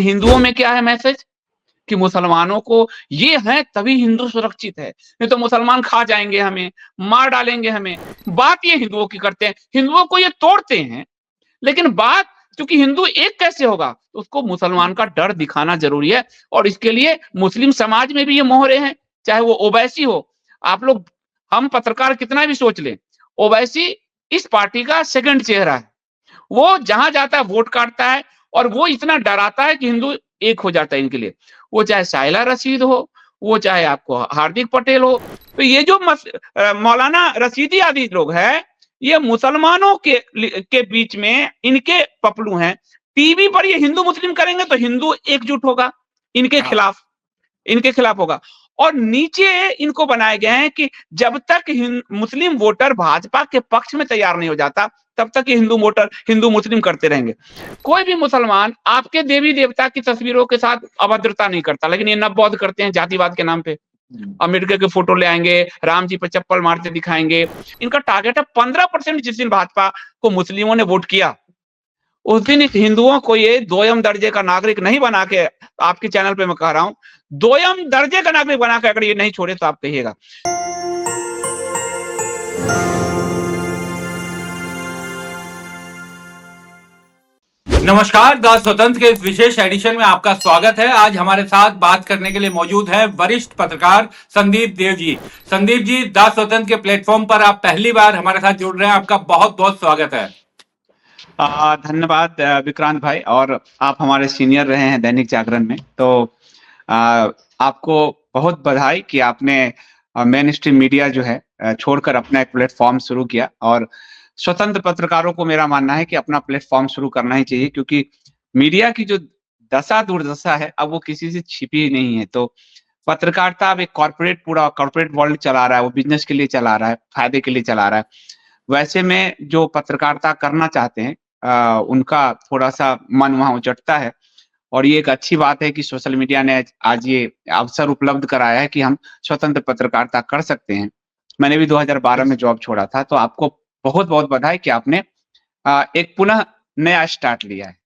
हिंदुओं में क्या है मैसेज कि मुसलमानों को ये है तभी हिंदू सुरक्षित है, नहीं तो मुसलमान खा जाएंगे हमें, मार डालेंगे हमें। बात ये हिंदुओं की करते हैं, हिंदुओं को ये तोड़ते हैं, लेकिन बात क्योंकि हिंदू एक कैसे होगा, तो उसको मुसलमान का डर दिखाना जरूरी है। और इसके लिए मुस्लिम समाज में भी ये मोहरे हैं, चाहे वो ओवैसी हो। आप लोग, हम पत्रकार कितना भी सोच लें, ओवैसी इस पार्टी का सेकंड चेहरा है। वो जहां जाता है वोट काटता है, और वो इतना डराता है कि हिंदू एक हो जाता है इनके लिए। वो चाहे साहिला रशीद हो, वो चाहे आपको हार्दिक पटेल हो। तो ये जो मौलाना रशीदी आदि लोग हैं, ये मुसलमानों के बीच में इनके पपलू हैं। टीवी पर ये हिंदू मुस्लिम करेंगे तो हिंदू एकजुट होगा इनके खिलाफ, इनके खिलाफ होगा। और नीचे इनको बनाए गए हैं कि जब तक मुस्लिम वोटर भाजपा के पक्ष में तैयार नहीं हो जाता, तब तक ये हिंदू वोटर हिंदू मुस्लिम करते रहेंगे। कोई भी मुसलमान आपके देवी देवता की तस्वीरों के साथ अभद्रता नहीं करता, लेकिन ये नवबौद्ध करते हैं जातिवाद के नाम पे। अम्बेडकर के फोटो ले आएंगे, राम जी पे चप्पल मारते दिखाएंगे। इनका टारगेट है 15%। जिस दिन भाजपा को मुस्लिमों ने वोट किया, उस दिन हिंदुओं को ये दोयम दर्जे का नागरिक नहीं बना के, आपके चैनल पे मैं कह रहा हूं, दोयम दर्जे का नागरिक बना के अगर ये नहीं छोड़े तो आप कहिएगा। नमस्कार, द स्वतंत्र के इस विशेष एडिशन में आपका स्वागत है। आज हमारे साथ बात करने के लिए मौजूद है वरिष्ठ पत्रकार संदीप देव जी। संदीप जी, द स्वतंत्र के प्लेटफॉर्म पर आप पहली बार हमारे साथ जुड़ रहे हैं, आपका बहुत बहुत स्वागत है। धन्यवाद विक्रांत भाई, और आप हमारे सीनियर रहे हैं दैनिक जागरण में, तो आपको बहुत बधाई कि आपने मेन स्ट्रीम मीडिया जो है छोड़कर अपना एक प्लेटफॉर्म शुरू किया। और स्वतंत्र पत्रकारों को मेरा मानना है कि अपना प्लेटफॉर्म शुरू करना ही चाहिए, क्योंकि मीडिया की जो दशा दुर्दशा है अब वो किसी से छिपी नहीं है। तो पत्रकारिता अब एक पूरा कॉर्पोरेट वर्ल्ड चला रहा है, वो बिजनेस के लिए चला रहा है, फायदे के लिए चला रहा है। वैसे में जो पत्रकारिता करना चाहते हैं उनका थोड़ा-सा मन वहाँ उचटता है। और ये एक अच्छी बात है कि सोशल मीडिया ने आज ये अवसर उपलब्ध कराया है कि हम स्वतंत्र पत्रकारिता कर सकते हैं। मैंने भी 2012 में जॉब छोड़ा था, तो आपको बहुत-बहुत बधाई कि आपने एक पुनः नया स्टार्ट लिया है।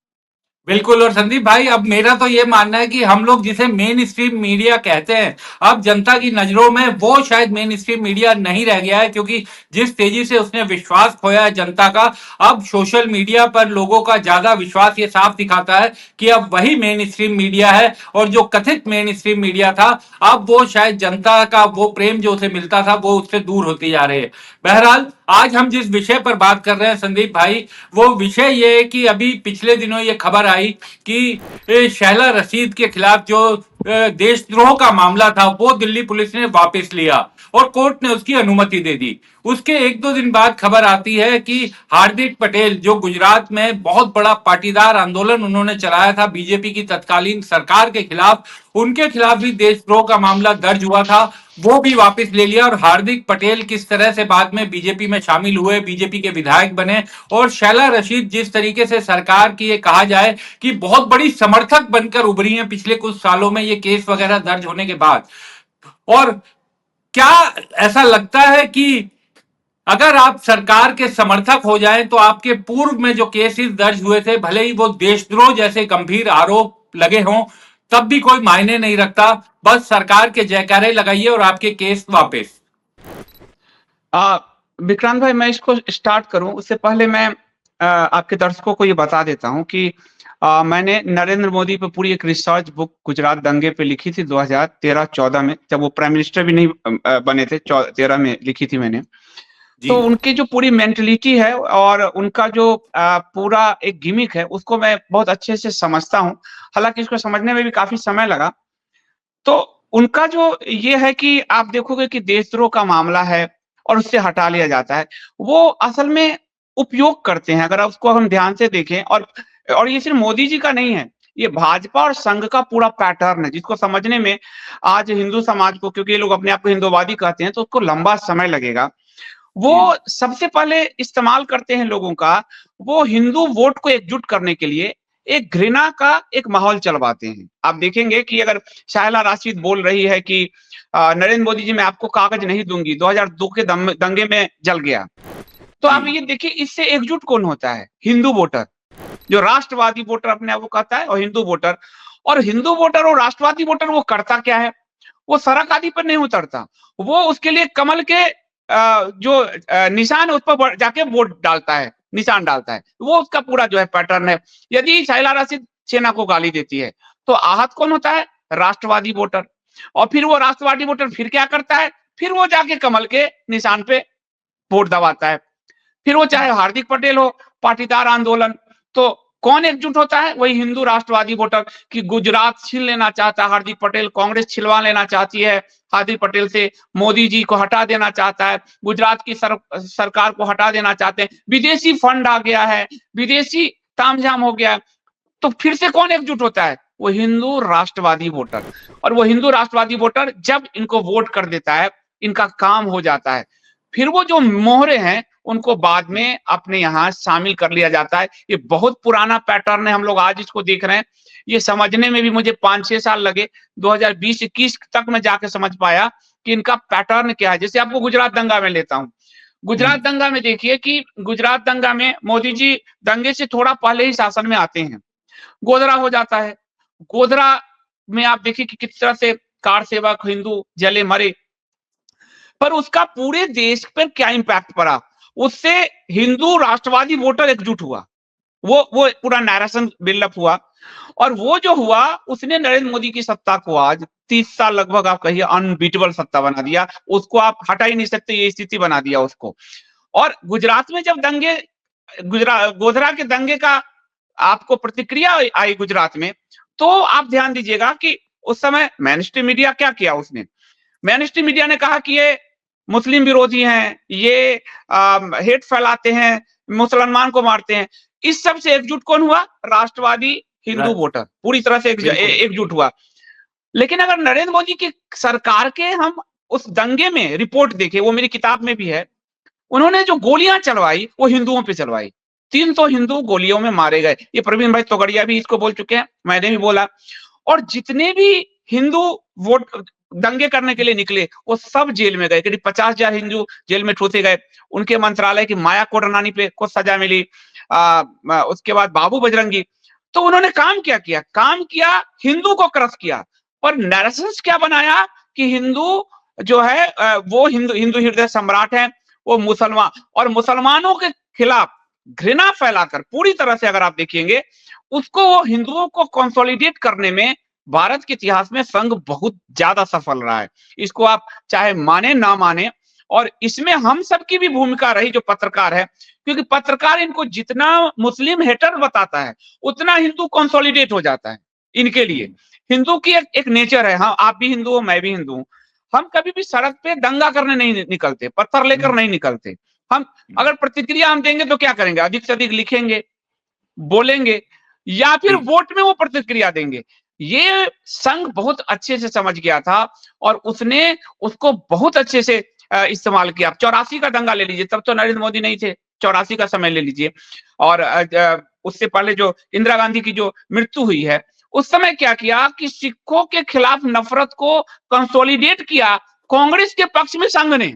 बिल्कुल। और संदीप भाई, अब मेरा तो ये मानना है कि हम लोग जिसे मेन स्ट्रीम मीडिया कहते हैं, अब जनता की नजरों में वो शायद मेन स्ट्रीम मीडिया नहीं रह गया है, क्योंकि जिस तेजी से उसने विश्वास खोया है जनता का, अब सोशल मीडिया पर लोगों का ज्यादा विश्वास ये साफ दिखाता है कि अब वही मेन स्ट्रीम मीडिया है। और जो कथित मेन स्ट्रीम मीडिया था, अब वो शायद जनता का वो प्रेम जो उसे मिलता था वो उससे दूर होती जा रही है। बहरहाल, आज हम जिस विषय पर बात कर रहे हैं संदीप भाई, वो विषय ये है कि अभी पिछले दिनों ये खबर आई कि शैला रशीद के खिलाफ जो देशद्रोह का मामला था वो दिल्ली पुलिस ने वापस लिया और कोर्ट ने उसकी अनुमति दे दी। उसके एक दो दिन बाद खबर आती है कि हार्दिक पटेल, जो गुजरात में बहुत बड़ा पाटीदार आंदोलन उन्होंने चलाया था बीजेपी की तत्कालीन सरकार के खिलाफ, उनके खिलाफ भी देशद्रोह का मामला दर्ज हुआ था, वो भी वापस ले लिया। और हार्दिक पटेल किस तरह से बाद में बीजेपी में शामिल हुए, बीजेपी के विधायक बने, और शैला रशीद जिस तरीके से सरकार की ये कहा जाए कि बहुत बड़ी समर्थक बनकर उभरी हैं पिछले कुछ सालों में, ये केस वगैरह दर्ज होने के बाद। और क्या ऐसा लगता है कि अगर आप सरकार के समर्थक हो जाएं तो आपके पूर्व में जो केसेस दर्ज हुए थे, भले ही वो देशद्रोह जैसे गंभीर आरोप लगे हों, तब भी कोई मायने नहीं रखता, बस सरकार के जयकारे लगाइए और आपके केस वापस? विक्रांत भाई, मैं इसको स्टार्ट करूं उससे पहले मैं आपके दर्शकों को ये बता देता हूं कि मैंने नरेंद्र मोदी पे पूरी एक रिसर्च बुक गुजरात दंगे पे लिखी थी 2013-14 में, जब वो प्राइम मिनिस्टर भी नहीं बने थे। 13 में लिखी थी मैंने। तो उनकी जो पूरी मेंटलिटी है और उनका जो पूरा एक गिमिक है, उसको मैं बहुत अच्छे से समझता हूं। हालांकि इसको समझने में भी काफी समय लगा। तो उनका जो ये है कि आप देखोगे कि देशद्रोह का मामला है और उससे हटा लिया जाता है। वो असल में उपयोग करते हैं, अगर उसको हम ध्यान से देखें। और ये सिर्फ मोदी जी का नहीं है, ये भाजपा और संघ का पूरा पैटर्न है, जिसको समझने में आज हिंदू समाज को, क्योंकि ये लोग अपने आप को हिंदूवादी कहते हैं, तो उसको लंबा समय लगेगा। वो सबसे पहले इस्तेमाल करते हैं लोगों का, वो हिंदू वोट को एकजुट करने के लिए एक घृणा का एक माहौल चलवाते हैं। आप देखेंगे कि अगर शाहला राशिद बोल रही है कि नरेंद्र मोदी जी मैं आपको कागज नहीं दूंगी, 2002 के दंगे में जल गया, तो आप ये देखिए इससे एकजुट कौन होता है? हिंदू वोटर, जो राष्ट्रवादी वोटर अपने आप को कहता है, और हिंदू वोटर। और हिंदू वोटर और राष्ट्रवादी वोटर वो करता क्या है, वो सड़क आदि पर नहीं उतरता, वो उसके लिए कमल के जो निशान है उस पर जाके वोट डालता है, निशान डालता है, वो उसका पूरा जो है पैटर्न है। यदि शाइला राशिद सेना को गाली देती है तो आहत कौन होता है, राष्ट्रवादी वोटर, और फिर वो राष्ट्रवादी वोटर फिर क्या करता है, फिर वो जाके कमल के निशान पे वोट दबाता है। फिर वो चाहे हार्दिक पटेल हो, पाटीदार आंदोलन, तो कौन एकजुट होता है, वही हिंदू राष्ट्रवादी वोटर। कि गुजरात छीन लेना चाहता है हार्दिक पटेल, कांग्रेस छिलवा लेना चाहती है हार्दिक पटेल से, मोदी जी को हटा देना चाहता है, गुजरात की सरकार को हटा देना चाहते हैं, विदेशी फंड आ गया है, विदेशी तामझाम हो गया है, तो फिर से कौन एकजुट होता है, वो हिंदू राष्ट्रवादी वोटर। और वो हिंदू राष्ट्रवादी वोटर जब इनको वोट कर देता है, इनका काम हो जाता है, फिर वो जो मोहरे हैं उनको बाद में अपने यहाँ शामिल कर लिया जाता है। ये बहुत पुराना पैटर्न है, हम लोग आज इसको देख रहे हैं। ये समझने में भी मुझे 5-6 साल लगे, 2020-21 तक मैं जाके समझ पाया कि इनका पैटर्न क्या है। जैसे आपको गुजरात दंगा में लेता हूँ, गुजरात दंगा में देखिए कि गुजरात दंगा में मोदी जी दंगे से थोड़ा पहले ही शासन में आते हैं, गोधरा हो जाता है। गोधरा में आप देखिए कि किस तरह से कार सेवक हिंदू जले मरे, पर उसका पूरे देश पर क्या इंपैक्ट पड़ा, उससे हिंदू राष्ट्रवादी वोटर एकजुट हुआ, वो पूरा नैरेशन बिल्डअप हुआ, और वो जो हुआ उसने नरेंद्र मोदी की सत्ता को आज 30 साल लगभग आप कहिए अनबीटेबल सत्ता बना दिया, उसको आप हटा ही नहीं सकते, ये स्थिति बना दिया उसको। और गुजरात में जब दंगे, गोधरा के दंगे का आपको प्रतिक्रिया आई गुजरात में, तो आप ध्यान दीजिएगा कि उस समय मेन स्ट्रीम मीडिया क्या किया, उसने मेन स्ट्रीम मीडिया ने कहा कि ये मुस्लिम विरोधी हैं, ये हेट फैलाते हैं, मुसलमान को मारते हैं। इस सब से एकजुट कौन हुआ, राष्ट्रवादी हिंदू वोटर पूरी तरह से एकजुट हुआ। लेकिन अगर नरेंद्र मोदी की सरकार के हम उस दंगे में रिपोर्ट देखें, वो मेरी किताब में भी है, उन्होंने जो गोलियां चलवाई वो हिंदुओं पे चलवाई, 300 हिंदू गोलियों में मारे गए। ये प्रवीण भाई तोगड़िया भी इसको बोल चुके हैं, मैंने भी बोला। और जितने भी हिंदू वोट दंगे करने के लिए निकले वो सब जेल में गए, करीब 50,000 हिंदू जेल में ठूसे गए। उनके मंत्रालय की माया कोडनानी पे को सजा मिली। उसके बाद बाबू बजरंगी, तो उन्होंने काम क्या किया, काम किया हिंदू को क्रश किया, पर नैरेशंस क्या बनाया कि हिंदू जो है वो हिंदू हृदय सम्राट है, वो मुसलमान, और मुसलमानों के खिलाफ घृणा फैलाकर पूरी तरह से अगर आप देखेंगे उसको, वो हिंदुओं को कंसोलिडेट करने में भारत के इतिहास में संघ बहुत ज्यादा सफल रहा है। इसको आप चाहे माने ना माने, और इसमें हम सबकी भी भूमिका रही जो पत्रकार है, क्योंकि पत्रकार इनको जितना मुस्लिम हेटर बताता है उतना हिंदू कंसोलिडेट हो जाता है इनके लिए। हिंदू की एक नेचर है, हाँ आप भी हिंदू हो मैं भी हिंदू हूं, हम कभी भी सड़क पे दंगा करने नहीं निकलते, पत्थर लेकर नहीं निकलते। हम अगर प्रतिक्रिया हम देंगे तो क्या करेंगे, अधिक से अधिक लिखेंगे, बोलेंगे, या फिर वोट में वो प्रतिक्रिया देंगे। ये संघ बहुत अच्छे से समझ गया था और उसने उसको बहुत अच्छे से इस्तेमाल किया। 84 का दंगा ले लीजिए, तब तो नरेंद्र मोदी नहीं थे, 84 का समय ले लीजिए, और उससे पहले जो इंदिरा गांधी की जो मृत्यु हुई है, उस समय क्या किया कि सिखों के खिलाफ नफरत को कंसोलिडेट किया कांग्रेस के पक्ष में संघ ने।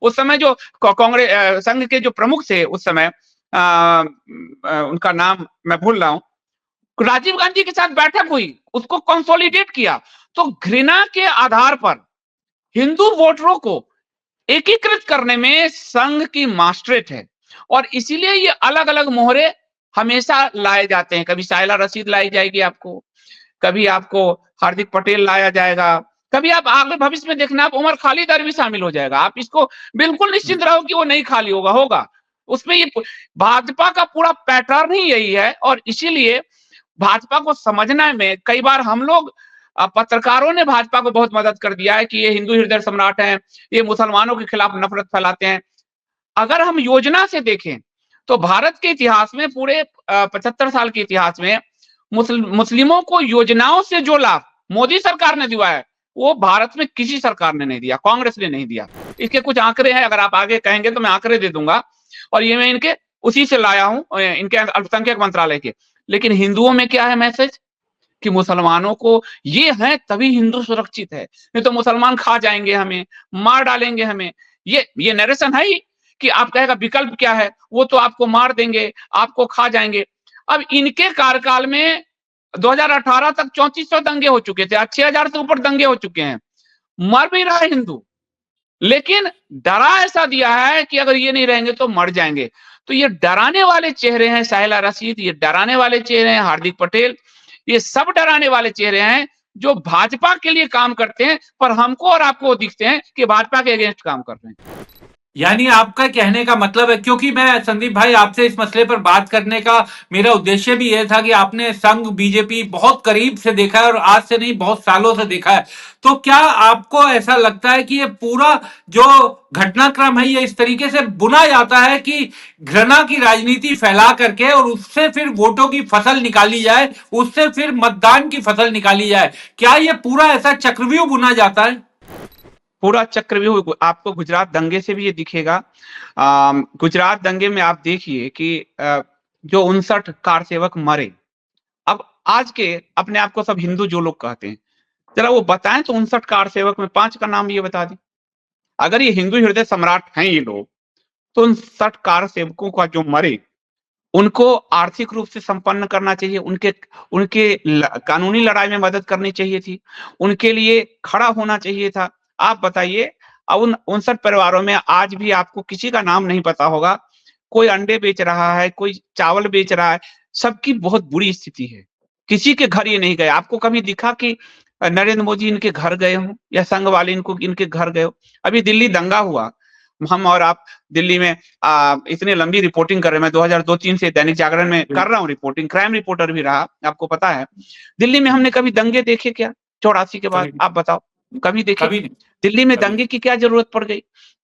उस समय जो कांग्रेस संघ के जो प्रमुख थे उस समय, उनका नाम मैं भूल रहा हूं, राजीव गांधी के साथ बैठक हुई, उसको कंसोलिडेट किया। तो घृणा के आधार पर हिंदू वोटरों को एकीकृत करने में संघ की मास्टरेट है, और इसीलिए ये अलग अलग मोहरे हमेशा लाए जाते हैं। कभी शाइला रशीद लाई जाएगी आपको, कभी आपको हार्दिक पटेल लाया जाएगा, कभी आप आगे भविष्य में देखना आप उमर खालिद भी शामिल हो जाएगा। आप इसको बिल्कुल निश्चिंत रहो कि वो नहीं खाली होगा उसमें। ये भाजपा का पूरा पैटर्न ही यही है, और इसीलिए भाजपा को समझना में कई बार हम लोग पत्रकारों ने भाजपा को बहुत मदद कर दिया है कि ये हिंदू हृदय सम्राट हैं, ये मुसलमानों के खिलाफ नफरत फैलाते हैं। अगर हम योजना से देखें तो भारत के इतिहास में पूरे 75 साल के इतिहास में मुस्लिमों को योजनाओं से जो लाभ मोदी सरकार ने दिया है वो भारत में किसी सरकार ने नहीं दिया, कांग्रेस ने नहीं दिया। इसके कुछ आंकड़े हैं, अगर आप आगे कहेंगे तो मैं आंकड़े दे दूंगा, और ये मैं इनके उसी से लाया हूं, इनके अल्पसंख्यक मंत्रालय के। लेकिन हिंदुओं में क्या है मैसेज कि मुसलमानों को ये है तभी हिंदू सुरक्षित है, नहीं तो मुसलमान खा जाएंगे हमें, मार डालेंगे हमें। ये नरेशन है ही कि आप कहेगा विकल्प क्या है, वो तो आपको मार देंगे, आपको खा जाएंगे। अब इनके कार्यकाल में 2018 तक 3400 दंगे हो चुके थे, 6000 से ऊपर दंगे हो चुके हैं, मर भी रहा है हिंदू, लेकिन डरा ऐसा दिया है कि अगर ये नहीं रहेंगे तो मर जाएंगे। तो ये डराने वाले चेहरे हैं साहिला रशीद, ये डराने वाले चेहरे हैं हार्दिक पटेल, ये सब डराने वाले चेहरे हैं जो भाजपा के लिए काम करते हैं, पर हमको और आपको दिखते हैं कि भाजपा के अगेंस्ट काम कर रहे हैं। यानी आपका कहने का मतलब है, क्योंकि मैं संदीप भाई आपसे इस मसले पर बात करने का मेरा उद्देश्य भी यह था कि आपने संघ बीजेपी बहुत करीब से देखा है और आज से नहीं बहुत सालों से देखा है, तो क्या आपको ऐसा लगता है कि ये पूरा जो घटनाक्रम है ये इस तरीके से बुना जाता है कि घृणा की राजनीति फैला करके और उससे फिर वोटों की फसल निकाली जाए, उससे फिर मतदान की फसल निकाली जाए? क्या ये पूरा ऐसा चक्रव्यूह बुना जाता है? पूरा चक्रव्यूह आपको गुजरात दंगे से भी ये दिखेगा। गुजरात दंगे में आप देखिए कि जो 59 कार सेवक मरे, अब आज के अपने आप को सब हिंदू जो लोग कहते हैं, जरा वो बताएं तो 59 कार सेवक में 5 का नाम ये बता दें। अगर ये हिंदू हृदय सम्राट हैं ये लोग, तो 59 कार सेवकों का जो मरे, उनको आर्थिक रूप से संपन्न करना चाहिए, उनके उनके कानूनी लड़ाई में मदद करनी चाहिए थी, उनके लिए खड़ा होना चाहिए था। आप बताइए, उन 59 परिवारों में आज भी आपको किसी का नाम नहीं पता होगा। कोई अंडे बेच रहा है, कोई चावल बेच रहा है, सबकी बहुत बुरी स्थिति है। किसी के घर ये नहीं गए। आपको कभी दिखा कि नरेंद्र मोदी इनके घर गए हों या संघ वाले इनके घर गए हो? अभी दिल्ली दंगा हुआ, हम और आप दिल्ली में इतनी लंबी रिपोर्टिंग कर रहे हैं। मैं 2002-3 से दैनिक जागरण में कर रहा हूँ रिपोर्टिंग, क्राइम रिपोर्टर भी रहा, आपको पता है। दिल्ली में हमने कभी दंगे देखे क्या 84 के बाद? आप बताओ, कभी देखे? कभी नहीं। दिल्ली में दंगे की क्या जरूरत पड़ गई?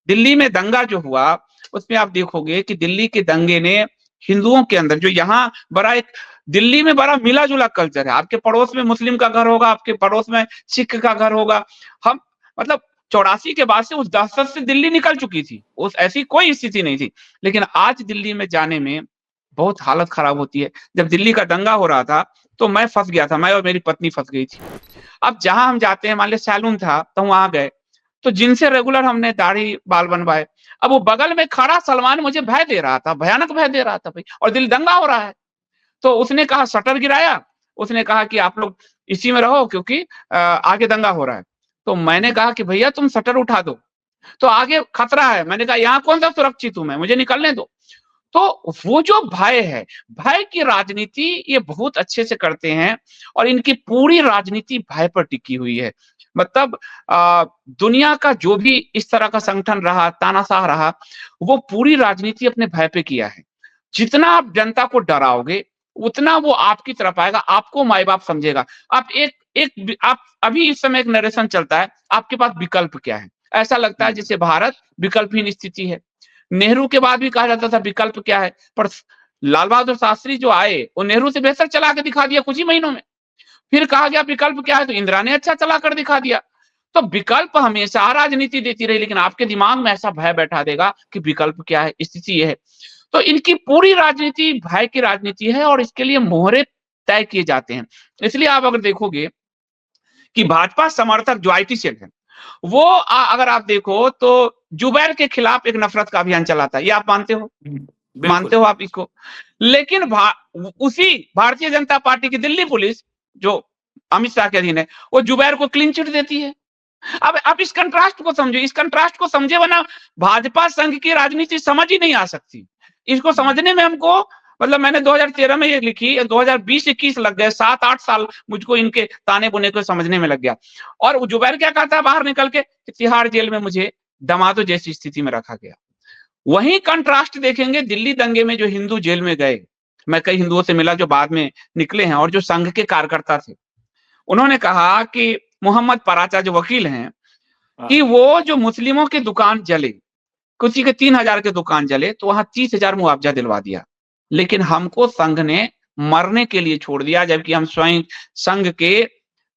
दिल्ली में दंगा जो हुआ उसमें आप देखोगे कि दिल्ली के दंगे ने हिंदुओं के अंदर, जो यहाँ बड़ा एक दिल्ली में बड़ा मिला जुला कल्चर है, आपके पड़ोस में मुस्लिम का घर होगा, आपके पड़ोस में सिख का घर होगा। हम मतलब 84 के बाद से उस दहशत से दिल्ली निकल चुकी थी, उस ऐसी कोई स्थिति नहीं थी। लेकिन आज दिल्ली में जाने में बहुत हालत खराब होती है। जब दिल्ली का दंगा हो रहा था तो मैं फंस गया था, मैं और मेरी पत्नी फंस गई थी। अब जहां हम जाते हैं, मान लिया सैलून था तो वहां गए, तो जिनसे रेगुलर हमने दाढ़ी बाल बनवाए, अब वो बगल में खड़ा सलमान मुझे भय दे रहा था, भयानक भय दे रहा था भाई, और दिल्ली दंगा हो रहा है। तो उसने कहा, शटर गिराया, उसने कहा कि आप लोग इसी में रहो क्योंकि आगे दंगा हो रहा है। तो मैंने कहा कि भैया तुम शटर उठा दो, तो आगे खतरा है। मैंने कहा यहाँ कौन सा सुरक्षित हूं मैं, मुझे निकलने दो। तो वो जो भय है, भय की राजनीति ये बहुत अच्छे से करते हैं, और इनकी पूरी राजनीति भय पर टिकी हुई है। मतलब दुनिया का जो भी इस तरह का संगठन रहा, तानाशाह रहा, वो पूरी राजनीति अपने भय पे किया है। जितना आप जनता को डराओगे उतना वो आपकी तरफ आएगा, आपको माई बाप समझेगा। आप आप अभी इस समय एक नरेशन चलता है, आपके पास विकल्प क्या है? ऐसा लगता है जैसे भारत विकल्पहीन स्थिति है। नेहरू के बाद भी कहा जाता था विकल्प क्या है, पर लाल बहादुर शास्त्री जो आए वो नेहरू से बेहतर चला के दिखा दिया कुछ ही महीनों में। फिर कहा गया विकल्प क्या है, तो इंदिरा ने अच्छा चला कर दिखा दिया। तो विकल्प हमेशा राजनीति देती रही, लेकिन आपके दिमाग में ऐसा भय बैठा देगा कि विकल्प क्या है, स्थिति ये है। तो इनकी पूरी राजनीति भय की राजनीति है, और इसके लिए मोहरे तय किए जाते हैं। इसलिए आप अगर देखोगे कि भाजपा समर्थक जो आईटी सेल है, वो अगर आप देखो तो जुबैर के खिलाफ एक नफरत का अभियान चलाता है। ये आप मानते हो? मानते हो आप इसको? लेकिन उसी भारतीय जनता पार्टी की दिल्ली पुलिस जो अमित शाह के अधीन है, वो जुबैर को क्लीन चिट देती है। अब आप इस कंट्रास्ट को समझो, इस कंट्रास्ट को समझे, वरना भाजपा संघ की राजनीति समझ ही नहीं आ सकती। इसको समझने में हमको, मतलब मैंने 2013 में ये लिखी, 2020-21 लग गए, 7-8 साल मुझको इनके ताने बुने को समझने में लग गया। और जुबैर क्या कहता बाहर निकल के, तिहाड़ जेल में मुझे दमादों जैसी स्थिति में रखा गया। वही कंट्रास्ट देखेंगे दिल्ली दंगे में, जो हिंदू जेल में गए। मैं कई हिंदुओं से मिला जो बाद में निकले हैं और जो संघ के कार्यकर्ता थे, उन्होंने कहा कि मोहम्मद पराचा जो वकील हैं, कि वो जो मुस्लिमों की दुकान जले, किसी के 3000 के दुकान जले, तो वहां 30,000 मुआवजा दिलवा दिया, लेकिन हमको संघ ने मरने के लिए छोड़ दिया, जबकि हम स्वयं संघ के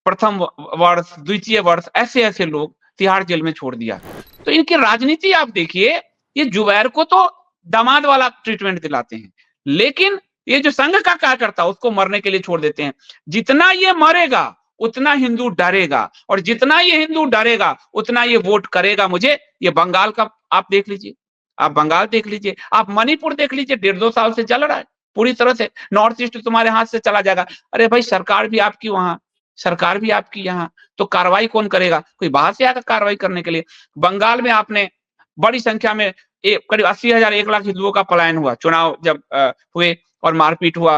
प्रथम वर्ष, द्वितीय वर्ष, ऐसे ऐसे लोग तिहाड़ जेल में छोड़ दिया। तो इनकी राजनीति आप देखिए, ये जुबैर को तो दामाद वाला ट्रीटमेंट दिलाते हैं, लेकिन ये जो संघ का कार्यकर्ता उसको मरने के लिए छोड़ देते हैं। जितना ये मरेगा उतना हिंदू डरेगा, और जितना ये हिंदू डरेगा उतना ये वोट करेगा मुझे। ये बंगाल का आप देख लीजिए, आप बंगाल देख लीजिए, आप मणिपुर देख लीजिए, 1.5-2 साल से जल रहा है। पूरी तरह से नॉर्थ ईस्ट तुम्हारे हाथ से चला जाएगा। अरे भाई सरकार भी आपकी वहाँ, सरकार भी आपकी यहाँ, तो कार्रवाई कौन करेगा? कोई बाहर से आएगा कार्रवाई करने के लिए। बंगाल में आपने बड़ी संख्या में करीब 80,000 1 लाख हिंदुओं का पलायन हुआ, चुनाव जब हुए और मारपीट हुआ,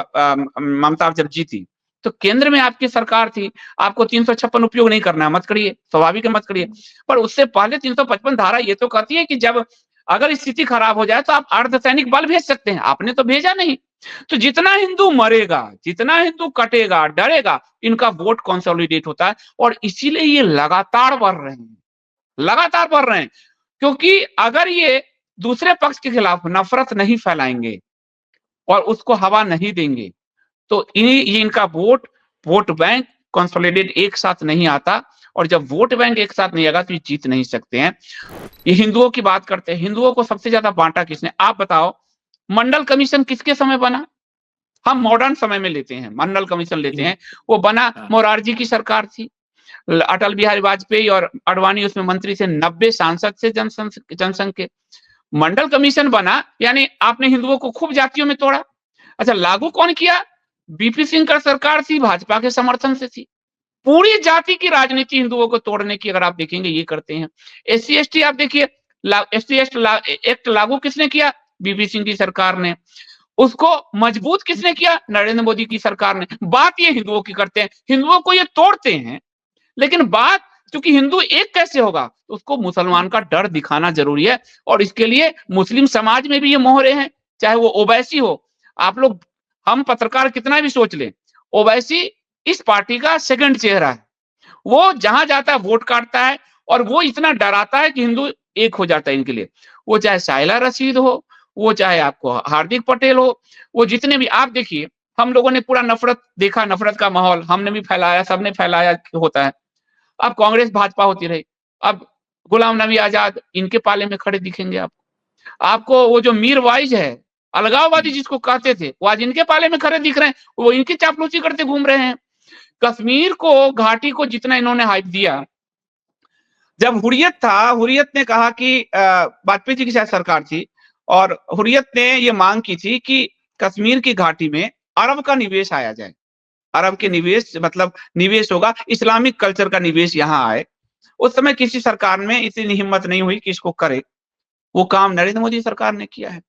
ममता जब जीती। तो केंद्र में आपकी सरकार थी, आपको 356 उपयोग नहीं करना है, मत करिए, स्वाभाविक है मत करिए। पर उससे पहले 355 धारा ये तो कहती है कि जब अगर स्थिति खराब हो जाए तो आप अर्धसैनिक बल भेज सकते हैं, आपने तो भेजा नहीं। तो जितना हिंदू मरेगा, जितना हिंदू कटेगा, डरेगा, इनका वोट कंसोलिडेट होता है और इसीलिए ये लगातार बढ़ रहे हैं, लगातार बढ़ रहे हैं। क्योंकि अगर ये दूसरे पक्ष के खिलाफ नफरत नहीं फैलाएंगे और उसको हवा नहीं देंगे, तो ये इनका वोट बैंक कंसोलिडेट एक साथ नहीं आता, और जब वोट बैंक एक साथ नहीं आएगा तो ये जीत नहीं सकते हैं। ये हिंदुओं की बात करते हैं, हिंदुओं को सबसे ज्यादा बांटा किसने? आप बताओ, मंडल कमीशन किसके समय बना? हम मॉडर्न समय में लेते हैं, मंडल कमीशन लेते हैं, वो बना मोरारजी की सरकार थी, अटल बिहारी वाजपेयी और अडवाणी उसमें मंत्री थे, 90 सांसद से जनसंघ के। मंडल कमीशन बना यानी आपने हिंदुओं को खूब जातियों में तोड़ा। अच्छा, लागू कौन किया? बीपी सिंह का सरकार थी, भाजपा के समर्थन से थी। पूरी जाति की राजनीति हिंदुओं को तोड़ने की अगर आप देखेंगे ये करते हैं। एससी एसटी आप देखिए, एससी एसटी एक्ट लागू किसने किया? बीपी सिंह की सरकार ने। उसको मजबूत किसने किया? नरेंद्र मोदी की सरकार ने। बात ये हिंदुओं की करते हैं, हिंदुओं को ये तोड़ते हैं, लेकिन बात क्योंकि हिंदू एक कैसे होगा, उसको मुसलमान का डर दिखाना जरूरी है। और इसके लिए मुस्लिम समाज में भी ये मोहरे हैं, चाहे वो ओवैसी हो। आप लोग, हम पत्रकार कितना भी सोच लें, ओवैसी इस पार्टी का सेकंड चेहरा है। वो जहां जाता है वोट काटता है, और वो इतना डराता है कि हिंदू एक हो जाता है इनके लिए। वो चाहे साइला रशीद हो, वो चाहे आपको हार्दिक पटेल हो, वो जितने भी आप देखिए, हम लोगों ने पूरा नफरत देखा, नफरत का माहौल हमने भी फैलाया, सबने फैलाया होता है। अब कांग्रेस भाजपा होती रही, अब गुलाम नबी आजाद इनके पाले में खड़े दिखेंगे आपको वो जो मीर वाइज है, अलगाववादी जिसको कहते थे, वो आज इनके पाले में खड़े दिख रहे हैं, वो इनकी चापलूसी करते घूम रहे हैं। कश्मीर को, घाटी को जितना इन्होंने हाइप दिया, जब हुर्रियत था, हुर्रियत ने कहा कि वाजपेयी जी की शायद सरकार थी, और हुर्रियत ने ये मांग की थी कि कश्मीर की घाटी में अरब का निवेश आया जाए। अरब के निवेश मतलब निवेश होगा, इस्लामिक कल्चर का निवेश यहाँ आए। उस समय किसी सरकार में इतनी हिम्मत नहीं हुई कि इसको करे। वो काम नरेंद्र मोदी सरकार ने किया है।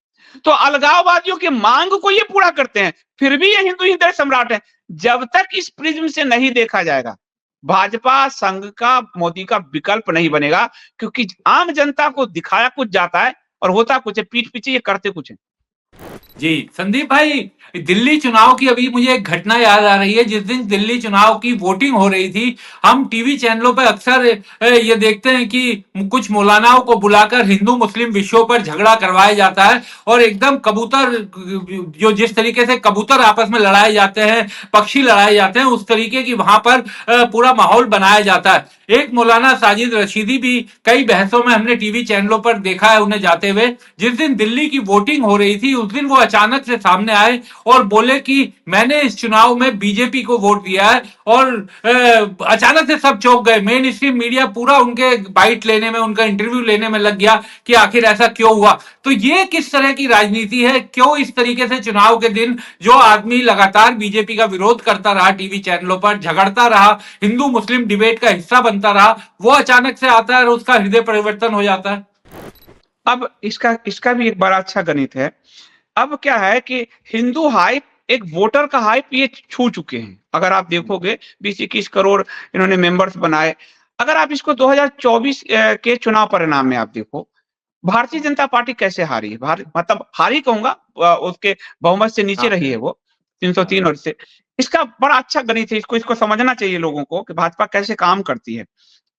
तो अलगाववादियों की मांग को ये पूरा करते हैं, फिर भी ये हिंदू हृदय सम्राट है। जब तक इस प्रिज्म से नहीं देखा जाएगा, भाजपा संघ का, मोदी का विकल्प नहीं बनेगा, क्योंकि आम जनता को दिखाया कुछ जाता है और होता कुछ है, पीठ पीछे ये करते कुछ है। जी संदीप भाई, दिल्ली चुनाव की अभी मुझे एक घटना याद आ रही है। जिस दिन दिल्ली चुनाव की वोटिंग हो रही थी, हम टीवी चैनलों पर अक्सर ये देखते हैं कि कुछ मौलानाओं को बुलाकर हिंदू मुस्लिम विषयों पर झगड़ा करवाया जाता है, और एकदम कबूतर, जो जिस तरीके से कबूतर आपस में लड़ाए जाते हैं, पक्षी लड़ाए जाते हैं, उस तरीके की वहां पर पूरा माहौल बनाया जाता है। एक मौलाना साजिद रशीदी भी कई बहसों में हमने टीवी चैनलों पर देखा है उन्हें जाते हुए। जिस दिन दिल्ली की वोटिंग हो रही थी, उस दिन वो अचानक से सामने आए और बोले कि मैंने इस चुनाव में बीजेपी को वोट दिया है, और अचानक से सब चौंक गए। मेन स्ट्रीम मीडिया पूरा उनके बाइट लेने में, उनका इंटरव्यू लेने में लग गया कि आखिर ऐसा क्यों हुआ। तो ये किस तरह की राजनीति है? क्यों इस तरीके से चुनाव के दिन जो आदमी लगातार बीजेपी का विरोध करता रहा, टीवी चैनलों पर झगड़ता रहा, हिंदू मुस्लिम डिबेट का हिस्सा बनता रहा, वो अचानक से आता है और उसका हृदय परिवर्तन हो जाता है? अब इसका भी एक बड़ा अच्छा गणित है। अब क्या है कि हिंदू हाइप, एक वोटर का हाइप ये छू चुके हैं। अगर आप देखोगे 20-21 करोड़ इन्होंने मेंबर्स बनाए। अगर आप इसको 2024 के चुनाव परिणाम में आप देखो, भारतीय जनता पार्टी कैसे हारी है, मतलब हारी कहूंगा, उसके बहुमत से नीचे रही है वो 303 और से। इसका बड़ा अच्छा गणित है, इसको समझना चाहिए लोगों को कि भाजपा कैसे काम करती है।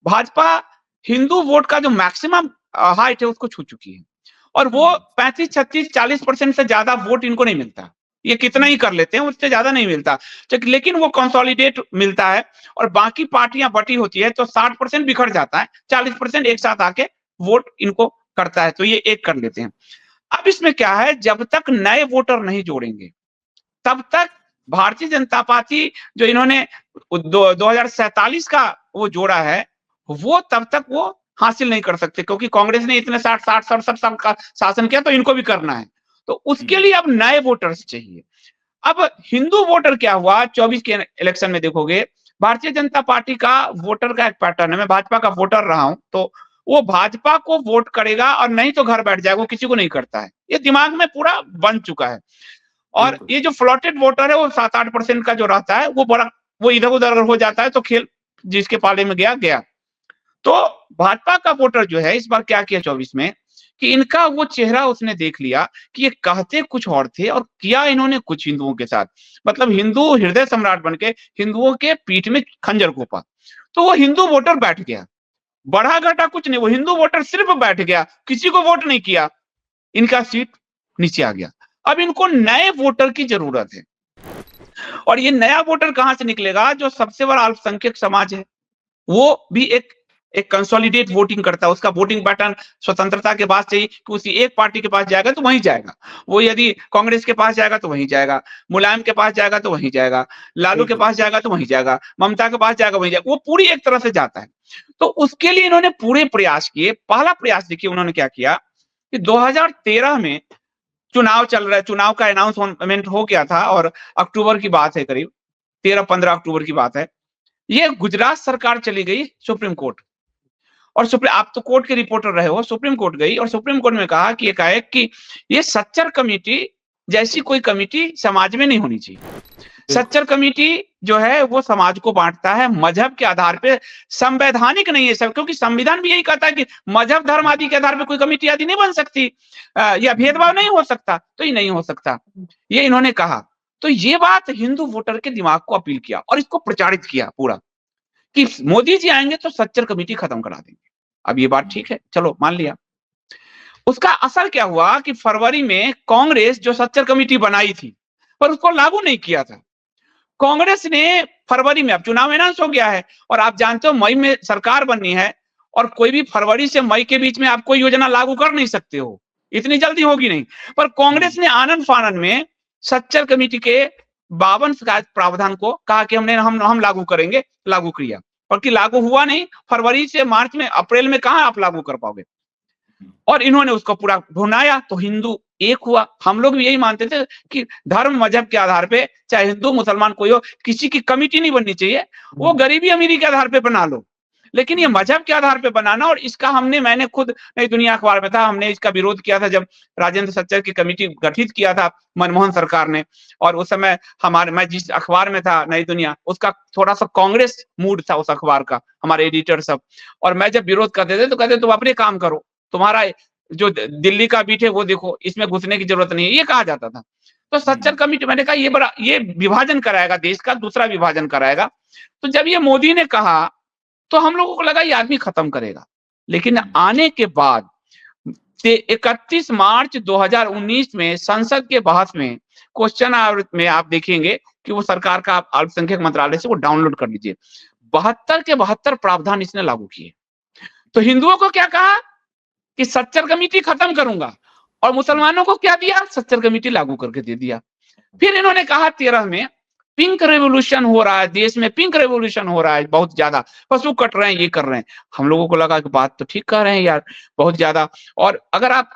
भाजपा हिंदू वोट का जो मैक्सिमम हाइट है उसको छू चुकी है, और वो 35, 36, 40% से ज्यादा वोट इनको नहीं मिलता। ये कितना ही कर लेते हैं, उससे ज्यादा नहीं मिलता, लेकिन वो कंसोलिडेट मिलता है। और बाकी पार्टियां बटी होती है तो 60% बिखर जाता है, 40% एक साथ आके वोट इनको करता है, तो ये एक कर लेते हैं। अब इसमें क्या है, जब तक नए वोटर नहीं जोड़ेंगे, तब तक भारतीय जनता पार्टी जो इन्होंने 2047 का वो जोड़ा है, वो तब तक वो हासिल नहीं कर सकते, क्योंकि कांग्रेस ने इतने 60, 67 साल का शासन किया, तो इनको भी करना है। तो उसके लिए अब नए वोटर्स चाहिए। अब हिंदू वोटर क्या हुआ 24 के इलेक्शन में देखोगे, भारतीय जनता पार्टी का वोटर का एक पैटर्न है, मैं भाजपा का वोटर रहा हूं, तो वो भाजपा को वोट करेगा और नहीं तो घर बैठ जाएगा, वो किसी को नहीं करता है, ये दिमाग में पूरा बन चुका है। और ये जो फ्लॉटेड वोटर है वो 7-8% का जो रहता है, वो इधर उधर हो जाता है, तो खेल जिसके पाले में गया गया। तो भाजपा का वोटर जो है इस बार क्या किया 24 में, कि इनका वो चेहरा उसने देख लिया कि ये कहते कुछ और थे और किया इन्होंने कुछ हिंदुओं के साथ, मतलब हिंदू हृदय सम्राट बन के हिंदुओं के पीठ में खंजर घोंपा। तो वो हिंदू वोटर बैठ गया, बढ़ा घटा कुछ नहीं, वो हिंदू वोटर सिर्फ बैठ गया, किसी को वोट नहीं किया, इनका सीट नीचे आ गया। अब इनको नए वोटर की जरूरत है, और ये नया वोटर कहां से निकलेगा, जो सबसे बड़ा अल्पसंख्यक समाज है, वो भी एक कंसोलिडेट वोटिंग करता है, उसका वोटिंग पैटर्न स्वतंत्रता के बाद से ही कि उसी एक पार्टी के पास जाएगा तो वहीं जाएगा, वो यदि कांग्रेस के पास जाएगा तो वहीं जाएगा, मुलायम के पास जाएगा तो वहीं जाएगा, लालू के पास जाएगा तो वहीं जाएगा, ममता के पास जाएगा वहीं जाएगा, वो पूरी एक तरह से जाता है। तो उसके लिए इन्होंने पूरे प्रयास किए। पहला प्रयास देखिए उन्होंने क्या किया कि 2013 में चुनाव चल रहा है, चुनाव का अनाउंसमेंट हो गया था और अक्टूबर की बात है, करीब 13-15 अक्टूबर की बात है। ये गुजरात सरकार चली गई सुप्रीम कोर्ट, और आप तो कोर्ट के रिपोर्टर रहे हो, सुप्रीम कोर्ट गई और सुप्रीम कोर्ट में कहा कि एकाएक कि ये सच्चर कमेटी जैसी कोई कमेटी समाज में नहीं होनी चाहिए। सच्चर कमेटी जो है वो समाज को बांटता है मजहब के आधार पे, संवैधानिक नहीं है सब, क्योंकि संविधान भी यही कहता है कि मजहब धर्म आदि के आधार पे कोई कमेटी आदि नहीं बन सकती, या भेदभाव नहीं हो सकता, तो ये नहीं हो सकता, ये इन्होंने कहा। तो ये बात हिंदू वोटर के दिमाग को अपील किया और इसको प्रचारित किया पूरा कि मोदी जी आएंगे तो सच्चर कमेटी खत्म करा देंगे। अब ये बात ठीक है, चलो मान लिया। उसका असर क्या हुआ कि फरवरी में कांग्रेस जो सच्चर कमेटी बनाई थी पर उसको लागू नहीं किया था, कांग्रेस ने फरवरी में, अब चुनाव अनाउंस हो गया है और आप जानते हो मई में सरकार बननी है, और कोई भी फरवरी से मई के बीच में आप कोई योजना लागू कर नहीं सकते हो, इतनी जल्दी होगी नहीं। पर कांग्रेस ने आनंद फानन में सच्चर कमेटी के 52 प्रावधान को कहा कि हम लागू करेंगे, लागू किया, और कि लागू हुआ नहीं, फरवरी से मार्च में अप्रैल में कहां आप लागू कर पाओगे, और इन्होंने उसको पूरा भुनाया तो हिंदू एक हुआ। हम लोग भी यही मानते थे कि धर्म मजहब के आधार पे, चाहे हिंदू मुसलमान कोई हो, किसी की कमेटी नहीं बननी चाहिए, वो गरीबी अमीरी के आधार पे बना लो, लेकिन ये मजहब के आधार पे बनाना, और इसका मैंने खुद नई दुनिया अखबार में था, हमने इसका विरोध किया था जब राजेंद्र सच्चर की कमेटी गठित किया था मनमोहन सरकार ने, और उस समय मैं जिस अखबार में था नई दुनिया, उसका थोड़ा सा कांग्रेस मूड था उस अखबार का, हमारे एडिटर सब, और मैं जब विरोध करते थे तो कहते तुम अपने काम करो, तुम्हारा जो दिल्ली का बीट है वो देखो, इसमें घुसने की जरूरत नहीं है, ये कहा जाता था। तो सच्चर कमेटी, मैंने कहा ये विभाजन कराएगा देश का, दूसरा विभाजन कराएगा। तो जब ये मोदी ने कहा तो हम लोगों को लगा ये आदमी खत्म करेगा, लेकिन आने के बाद 31 मार्च 2019 में संसद के बहस में, क्वेश्चन आवर में आप देखेंगे कि वो सरकार का अल्पसंख्यक मंत्रालय से वो डाउनलोड कर लीजिए, 72 के 72 प्रावधान इसने लागू किए। तो हिंदुओं को क्या कहा कि सच्चर कमेटी खत्म करूंगा, और मुसलमानों को क्या दिया, सच्चर कमेटी लागू करके दे दिया। फिर इन्होंने कहा 13 में पिंक रेवोल्यूशन हो रहा है देश में, पिंक रेवोल्यूशन हो रहा है बहुत ज्यादा, पशु कट रहे हैं, ये कर रहे हैं। हम लोगों को लगा कि बात तो ठीक कर रहे हैं यार, बहुत ज्यादा। और अगर आप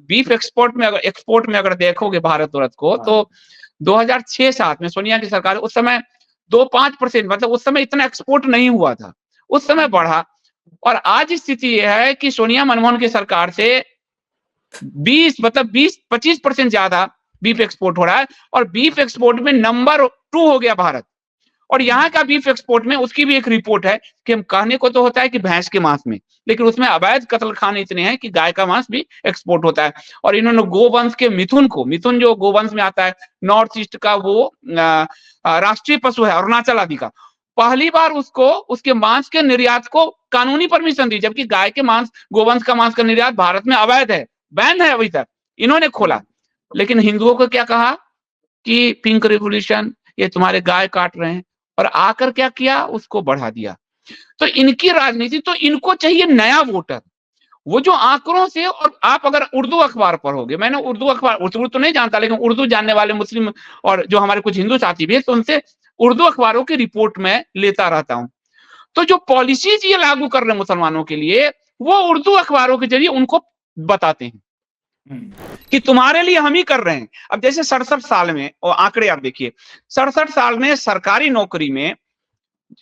बीफ एक्सपोर्ट में अगर देखोगे भारत वर्ष को, तो 2006-7 में सोनिया की सरकार, उस समय 2-5%, मतलब उस समय इतना एक्सपोर्ट नहीं हुआ था, उस समय बढ़ा। और आज स्थिति यह है कि सोनिया मनमोहन की सरकार से 20-25% ज्यादा बीफ एक्सपोर्ट हो रहा है, और बीफ एक्सपोर्ट में नंबर 2 हो गया भारत। और यहाँ का बीफ एक्सपोर्ट में उसकी भी एक रिपोर्ट है कि हम कहने को तो होता है कि भैंस के मांस में, लेकिन उसमें अवैध कत्लखाने इतने हैं कि गाय का मांस भी एक्सपोर्ट होता है। और इन्होंने गोवंश के मिथुन जो गोवंश में आता है, नॉर्थ ईस्ट का वो राष्ट्रीय पशु है अरुणाचल आदि का, पहली बार उसके मांस के निर्यात को कानूनी परमिशन दी, जबकि गाय के मांस, गोवंश का मांस का निर्यात भारत में अवैध है, बैन है अभी तक, इन्होंने खोला। लेकिन हिंदुओं को क्या कहा कि पिंक रेवोल्यूशन, ये तुम्हारे गाय काट रहे हैं, और आकर क्या किया, उसको बढ़ा दिया। तो इनकी राजनीति, तो इनको चाहिए नया वोटर, वो जो आंकड़ों से। और आप अगर उर्दू अखबार पढ़ोगे, मैंने उर्दू अखबार, उर्दू तो नहीं जानता, लेकिन उर्दू जानने वाले मुस्लिम और जो हमारे कुछ हिंदू साथी भी है, तो उनसे उर्दू अखबारों की रिपोर्ट में लेता रहता हूं। तो जो पॉलिसीज ये लागू कर रहे हैं मुसलमानों के लिए, वो उर्दू अखबारों के जरिए उनको बताते हैं। कि तुम्हारे लिए हम ही कर रहे हैं। अब जैसे 67 साल में, और आंकड़े आप देखिए, 67 साल में सरकारी नौकरी में,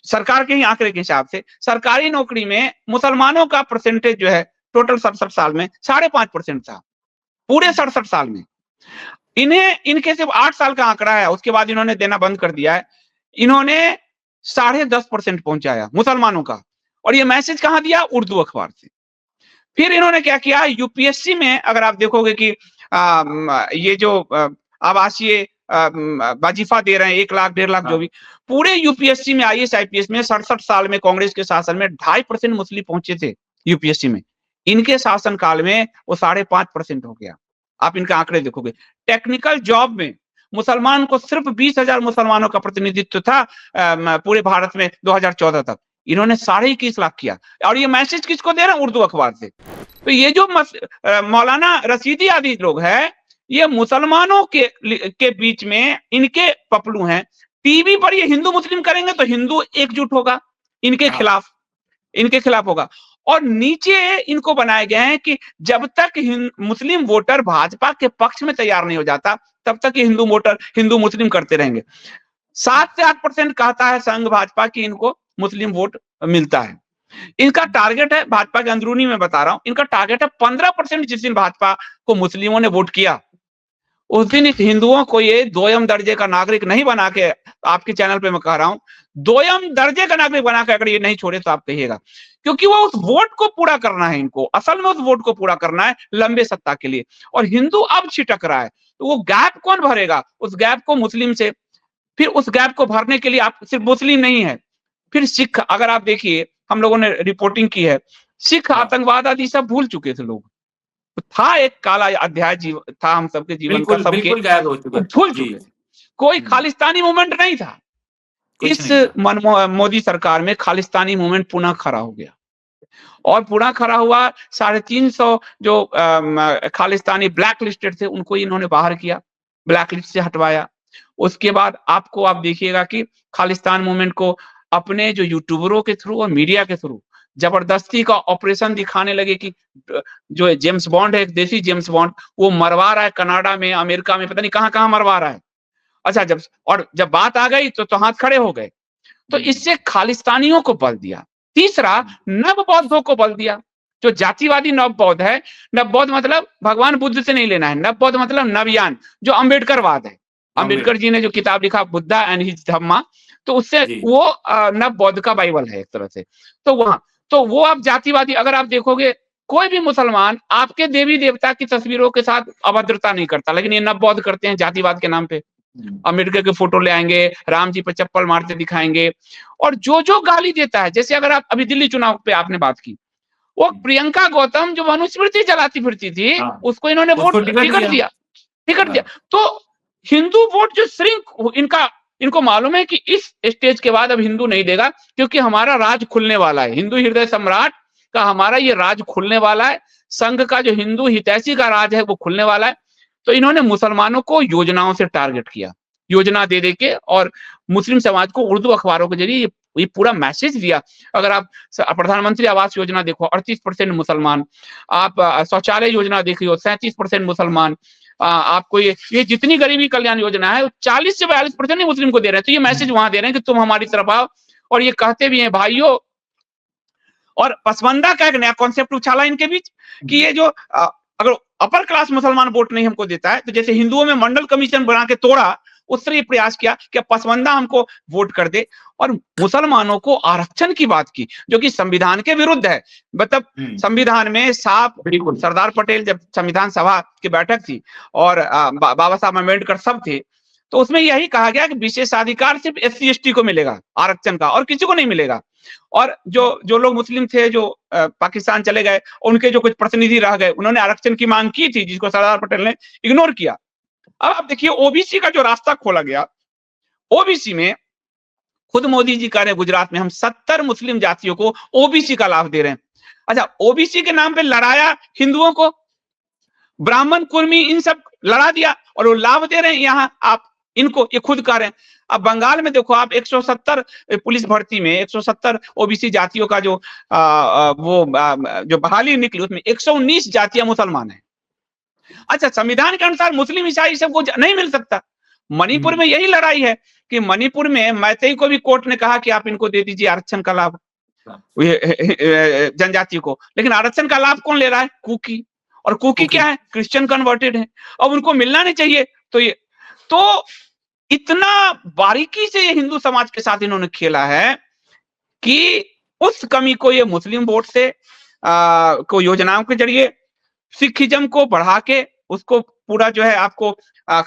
सरकार के ही आंकड़े के हिसाब से सरकारी नौकरी में मुसलमानों का परसेंटेज जो है टोटल 67 साल में 5.5% था, पूरे 67 साल में। इन्हें, इनके सिर्फ 8 साल का आंकड़ा है, उसके बाद इन्होंने देना बंद कर दिया है। इन्होंने 10.5% पहुंचाया मुसलमानों का, और ये मैसेज कहां दिया? उर्दू अखबार से। फिर इन्होंने क्या किया? यूपीएससी में अगर आप देखोगे कि ये जो आवासीय वजीफा दे रहे हैं 1 लाख 1.5 लाख जो भी, पूरे यूपीएससी में आईएएस आईपीएस में 67 साल में कांग्रेस के शासन में 2.5% मुस्लिम पहुंचे थे यूपीएससी में। इनके शासन काल में वो 5.5% हो गया। आप इनके आंकड़े देखोगे। टेक्निकल जॉब में मुसलमान को सिर्फ 20,000 मुसलमानों का प्रतिनिधित्व था पूरे भारत में 2014 तक। इन्होंने 21.5 लाख किया, और ये मैसेज किसको दे रहे हैं? उर्दू अखबार से। तो ये जो मौलाना रशीदी आदि लोग हैं, ये मुसलमानों के बीच में इनके पपलू हैं। टीवी पर ये हिंदू मुस्लिम करेंगे तो हिंदू एकजुट होगा इनके खिलाफ, इनके खिलाफ होगा। और नीचे इनको बनाए गए हैं कि जब तक मुस्लिम वोटर भाजपा के पक्ष में तैयार नहीं हो जाता, तब तक ये हिंदू वोटर हिंदू मुस्लिम करते रहेंगे। 7 से 8% कहता है संघ भाजपा की इनको मुस्लिम वोट मिलता है। इनका टारगेट है, भाजपा के अंदरूनी में बता रहा हूं, इनका टारगेट है 15%। जिस दिन भाजपा को मुस्लिमों ने वोट किया, उस दिन इस हिंदुओं को ये दोयम दर्जे का नागरिक नहीं बना के, आपके चैनल पे मैं कह रहा हूं, दोयम दर्जे का नागरिक बना के अगर ये नहीं छोड़े तो आप कहिएगा, क्योंकि वो उस वोट को पूरा करना है इनको, असल में उस वोट को पूरा करना है लंबे सत्ता के लिए। और हिंदू अब छिटक रहा है, तो वो गैप कौन भरेगा? उस गैप को मुस्लिम से, फिर उस गैप को भरने के लिए आप सिर्फ मुस्लिम नहीं है, फिर सिख, अगर आप देखिए हम लोगों ने रिपोर्टिंग की है, सिख आतंकवाद आदि सब भूल चुके थे लोग। था एक काला अध्याय था हम सबके जीवन का, सबके बिल्कुल गायब हो चुका, भूल चुके थे। कोई खालिस्तानी मूवमेंट नहीं था। इस मोदी सरकार में खालिस्तानी मूवमेंट पुनः खड़ा हो गया, और पुनः खड़ा हुआ। 350 जो खालिस्तानी ब्लैक लिस्टेड थे उनको इन्होंने बाहर किया, ब्लैक लिस्ट से हटवाया। उसके बाद आप देखिएगा कि खालिस्तान मूवमेंट को अपने जो यूट्यूबरों के थ्रू और मीडिया के थ्रू जबरदस्ती का ऑपरेशन दिखाने लगे कि जो जेम्स बॉन्ड है, एक देसी जेम्स बॉन्ड, वो मरवा रहा है कनाडा में, अमेरिका में, पता नहीं कहां कहां मरवा रहा है। अच्छा, जब बात आ गई तो हाथ खड़े हो गए। तो इससे खालिस्तानियों को बल दिया। तीसरा, नव बौद्धों को बल दिया। जो जातिवादी नव बौद्ध है, नव बौद्ध मतलब भगवान बुद्ध से नहीं लेना है, नव बौद्ध मतलब नवयान, जो अम्बेडकरवाद है। अम्बेडकर जी ने जो किताब लिखा बुद्धा एंड हिज धम्मा, तो उससे वो नव बौद्ध का बाइबल है एक तरह से। तो वो आप जातिवादी, अगर आप देखोगे कोई भी मुसलमान आपके देवी देवता की तस्वीरों के साथ अभद्रता नहीं करता, लेकिन ये नव बौद्ध करते हैं जातिवाद के नाम पे। अम्बेडकर के फोटो ले आएंगे, राम जी पर चप्पल मारते दिखाएंगे, और जो गाली देता है, जैसे अगर आप अभी दिल्ली चुनाव पे आपने बात की, वो प्रियंका गौतम जो मनुस्मृति चलाती फिरती थी, उसको इन्होंने वोट टिकट दिया। तो हिंदू वोट जो श्रिंक, इनको मालूम है कि इस स्टेज के बाद अब हिंदू नहीं देगा, क्योंकि हमारा राज खुलने वाला है, हिंदू हृदय सम्राट का हमारा ये राज खुलने वाला है, संघ का जो हिंदू हितैषी का राज है वो खुलने वाला है। तो इन्होंने मुसलमानों को योजनाओं से टारगेट किया, योजना दे के, और मुस्लिम समाज को उर्दू अखबारों के जरिए ये पूरा मैसेज दिया। अगर आप प्रधानमंत्री आवास योजना देखो, 38% मुसलमान, आप शौचालय योजना देखियो 37% मुसलमान, आपको ये जितनी गरीबी कल्याण योजना है 40 से 42% ही मुस्लिम को दे रहे हैं। तो ये मैसेज वहां दे रहे हैं कि तुम हमारी तरफ आओ, और ये कहते भी हैं भाइयों। और पसमंदा का एक नया कॉन्सेप्ट उछाला इनके बीच कि ये जो अगर अपर क्लास मुसलमान वोट नहीं हमको देता है, तो जैसे हिंदुओं में मंडल कमीशन बना के तोड़ा, उससे ये प्रयास किया कि पसमंदा हमको वोट कर दे, और मुसलमानों को आरक्षण की बात की, जो कि संविधान के विरुद्ध है। मतलब संविधान में साफ, सरदार पटेल जब संविधान सभा की बैठक थी और बाबा साहब अम्बेडकर सब थे, तो उसमें यही कहा गया कि विशेषाधिकार सिर्फ SC ST को मिलेगा आरक्षण का, और किसी को नहीं मिलेगा। और जो लोग मुस्लिम थे जो पाकिस्तान चले गए, उनके जो कुछ प्रतिनिधि रह गए, उन्होंने आरक्षण की मांग की थी, जिसको सरदार पटेल ने इग्नोर किया। अब आप देखिए ओबीसी का जो रास्ता खोला गया, ओबीसी में खुद मोदी जी कह रहे हैं गुजरात में हम 70 मुस्लिम जातियों को ओबीसी का लाभ दे रहे हैं। अच्छा, ओबीसी के नाम पे लड़ाया हिंदुओं को, ब्राह्मण कुर्मी इन सब लड़ा दिया, और वो लाभ दे रहे हैं यहाँ आप इनको, ये खुद कह रहे हैं। अब बंगाल में देखो आप 170 पुलिस भर्ती में 170 ओबीसी जातियों का जो जो बहाली निकली, उसमें 119 जातियां मुसलमान है। अच्छा, संविधान के अनुसार मुस्लिम ईसाई सबको नहीं मिल सकता। मणिपुर में यही लड़ाई है कि मणिपुर में मैतेई को भी कोर्ट ने कहा कि आप इनको दे दीजिए आरक्षण का लाभ, जनजाति को, लेकिन आरक्षण का लाभ कौन ले रहा है? कुकी। और कुकी क्या है? क्रिश्चियन कन्वर्टेड है, अब उनको मिलना नहीं चाहिए। तो इतना बारीकी से ये हिंदू समाज के साथ इन्होंने खेला है कि उस कमी को ये मुस्लिम वोट से को योजनाओं के जरिए सिखिज्म को बढ़ा के उसको पूरा जो है आपको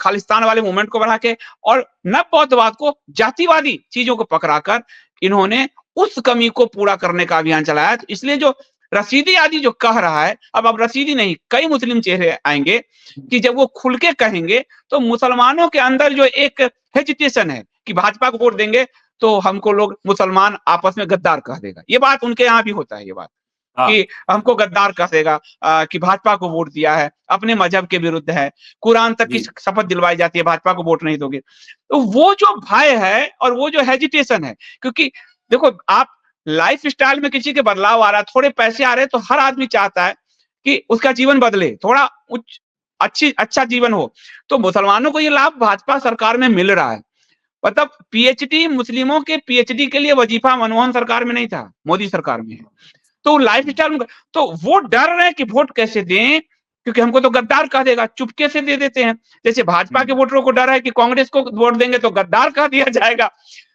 खालिस्तान वाले मूवमेंट को बढ़ा के और नव बौद्धवाद को जातिवादी चीजों को पकड़ाकर इन्होंने उस कमी को पूरा करने का अभियान चलाया। तो इसलिए जो रशीदी आदि जो कह रहा है, अब रशीदी नहीं, कई मुस्लिम चेहरे आएंगे कि जब वो खुल के कहेंगे तो मुसलमानों के अंदर जो एक हेजिटेशन है कि भाजपा को वोट देंगे तो हमको लोग मुसलमान आपस में गद्दार कह देगा। ये बात उनके यहाँ भी होता है, ये बात कि हमको गद्दार कह देगा कि भाजपा को वोट दिया है, अपने मजहब के विरुद्ध है, कुरान तक की शपथ दिलवाई जाती है, भाजपा को वोट नहीं दोगे। तो वो जो भय है और वो जो हेजिटेशन है, क्योंकि देखो आप लाइफ स्टाइल में किसी के बदलाव आ रहा है, थोड़े पैसे आ रहे हैं तो हर आदमी चाहता है कि उसका जीवन बदले, थोड़ा अच्छा जीवन हो। तो मुसलमानों को ये लाभ भाजपा सरकार में मिल रहा है। मतलब पीएचडी, मुस्लिमों के पीएचडी के लिए वजीफा मनमोहन सरकार में नहीं था, मोदी सरकार में है। तो लाइफ स्टाइल, तो वो डर रहे हैं कि वोट कैसे दें, क्योंकि हमको तो गद्दार कह देगा, चुपके से दे देते हैं। जैसे भाजपा के वोटरों को डर है कि कांग्रेस को वोट देंगे तो गद्दार कह दिया जाएगा।